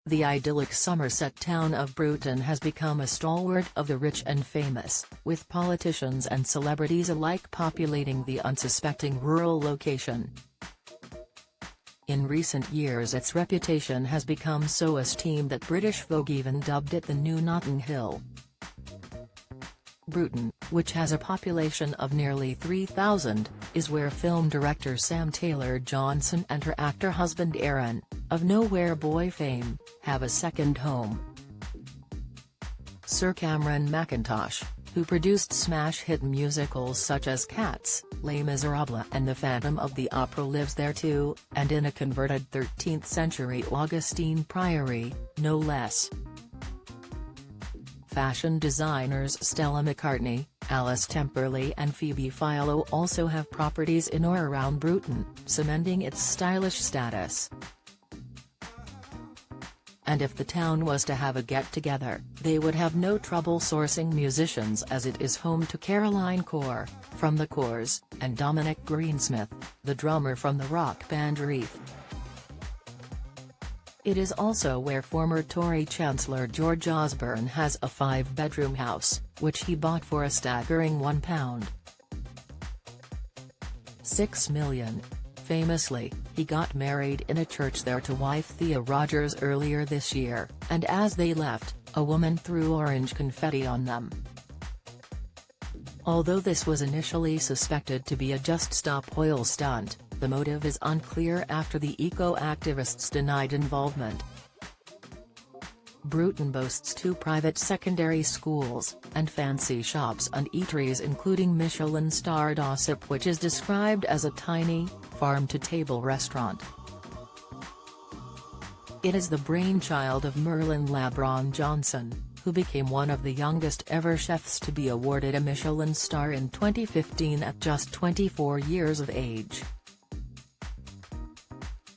The idyllic Somerset town of Bruton has become a stalwart of the rich and famous, with politicians and celebrities alike populating the unsuspecting rural location. In recent years its reputation has become so esteemed that British Vogue even dubbed it the new Notting Hill. Bruton, which has a population of nearly 3,000, is where film director Sam Taylor-Johnson and her actor husband Aaron, of Nowhere Boy fame, have a second home. Sir Cameron Mackintosh, who produced smash hit musicals such as Cats, Les Miserables and The Phantom of the Opera, lives there too, and in a converted 13th-century Augustine priory, no less. Fashion designers Stella McCartney, Alice Temperley and Phoebe Philo also have properties in or around Bruton, cementing its stylish status. And if the town was to have a get-together, they would have no trouble sourcing musicians, as it is home to Caroline Corr, from The Corrs, and Dominic Greensmith, the drummer from the rock band Reef. It is also where former Tory Chancellor George Osborne has a 5-bedroom house, which he bought for a staggering £1.6 million. Famously, he got married in a church there to wife Thea Rogers earlier this year, and as they left, a woman threw orange confetti on them. Although this was initially suspected to be a Just Stop Oil stunt, the motive is unclear after the eco-activists denied involvement. Bruton boasts 2 private secondary schools, and fancy shops and eateries including Michelin-starred Ossip, which is described as a tiny, farm-to-table restaurant. It is the brainchild of Merlin Labron Johnson, who became one of the youngest ever chefs to be awarded a Michelin star in 2015 at just 24 years of age.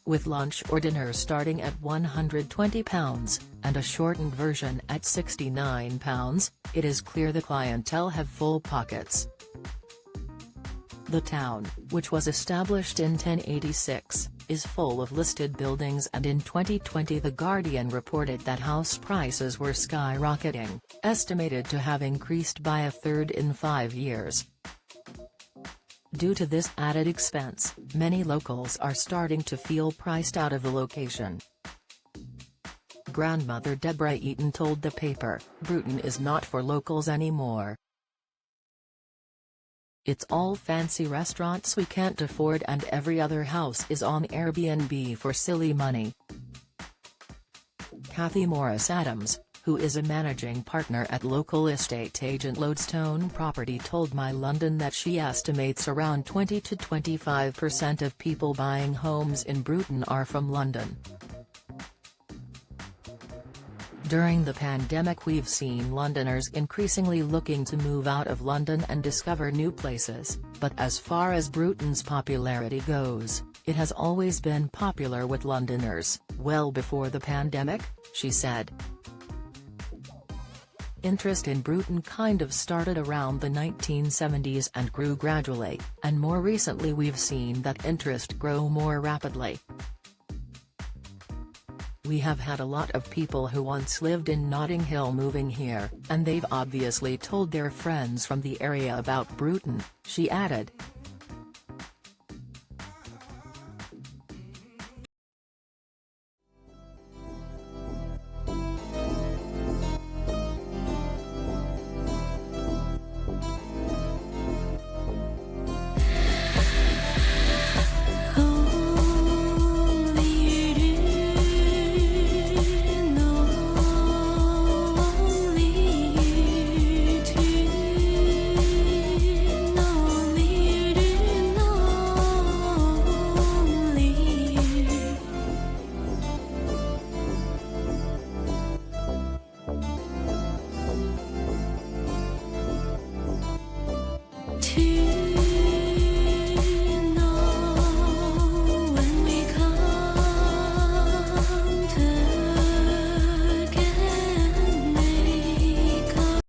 With lunch or dinner starting at £120, and a shortened version at £69, it is clear the clientele have full pockets. The town, which was established in 1086, is full of listed buildings, and in 2020 The Guardian reported that house prices were skyrocketing, estimated to have increased by a third in 5 years. Due to this added expense, many locals are starting to feel priced out of the location. Grandmother Deborah Eaton told the paper, "Bruton is not for locals anymore. It's all fancy restaurants we can't afford, and every other house is on Airbnb for silly money." Kathy Morris-Adams, who is a managing partner at local estate agent Lodestone Property, told My London that she estimates around 20 to 25% of people buying homes in Bruton are from London. During the pandemic we've seen Londoners increasingly looking to move out of London and discover new places, but as far as Bruton's popularity goes, it has always been popular with Londoners, well before the pandemic, she said. Interest in Bruton kind of started around the 1970s and grew gradually, and more recently we've seen that interest grow more rapidly. "We have had a lot of people who once lived in Notting Hill moving here, and they've obviously told their friends from the area about Bruton," she added. To